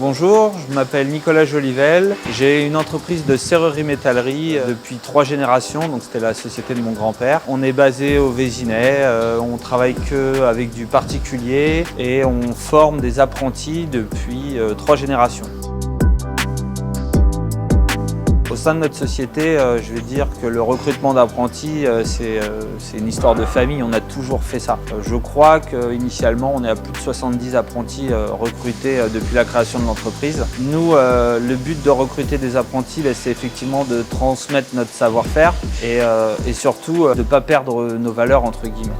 Bonjour, je m'appelle Nicolas Jolivel. J'ai une entreprise de serrurerie-métallerie depuis 3 générations, donc c'était la société de mon grand-père. On est basé au Vésinet, on travaille qu'avec du particulier et on forme des apprentis depuis 3 générations. Au sein de notre société, je vais dire que le recrutement d'apprentis, c'est une histoire de famille, on a toujours fait ça. Je crois qu'initialement, on est à plus de 70 apprentis recrutés depuis la création de l'entreprise. Nous, le but de recruter des apprentis, c'est effectivement de transmettre notre savoir-faire et surtout de ne pas perdre nos valeurs, entre guillemets.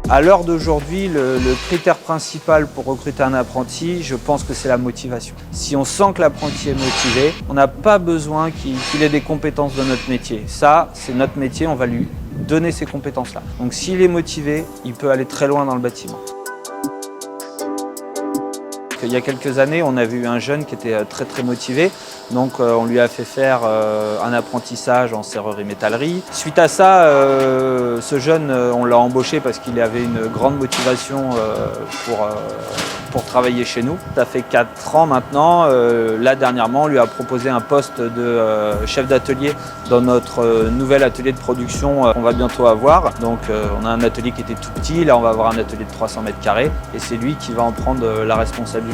À l'heure d'aujourd'hui, le critère principal pour recruter un apprenti, je pense que c'est la motivation. Si on sent que l'apprenti est motivé, on n'a pas besoin qu'il ait des compétences de notre métier. Ça, c'est notre métier, on va lui donner ces compétences-là. Donc s'il est motivé, il peut aller très loin dans le bâtiment. Il y a quelques années, on avait eu un jeune qui était très motivé, donc on lui a fait faire un apprentissage en serrurerie-métallerie. Suite à ça, ce jeune, on l'a embauché parce qu'il avait une grande motivation pour travailler chez nous. Ça fait 4 ans maintenant, là dernièrement, on lui a proposé un poste de chef d'atelier dans notre nouvel atelier de production qu'on va bientôt avoir. Donc on a un atelier qui était tout petit, là on va avoir un atelier de 300 mètres carrés et c'est lui qui va en prendre la responsabilité.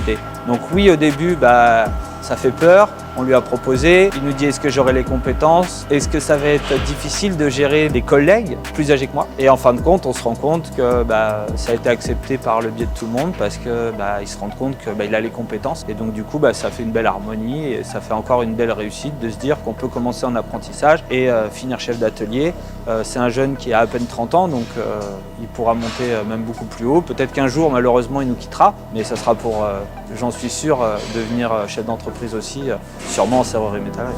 Donc oui, au début, ça fait peur. On lui a proposé, il nous dit est-ce que j'aurai les compétences, est-ce que ça va être difficile de gérer des collègues plus âgés que moi. Et en fin de compte, on se rend compte que ça a été accepté par le biais de tout le monde parce qu'il se rend compte qu'il a les compétences. Et donc du coup, ça fait une belle harmonie et ça fait encore une belle réussite de se dire qu'on peut commencer en apprentissage et finir chef d'atelier. C'est un jeune qui a à peine 30 ans, donc il pourra monter même beaucoup plus haut. Peut-être qu'un jour, malheureusement, il nous quittera, mais ça sera pour, j'en suis sûr, devenir chef d'entreprise aussi. Sûrement en serrurerie-métallerie.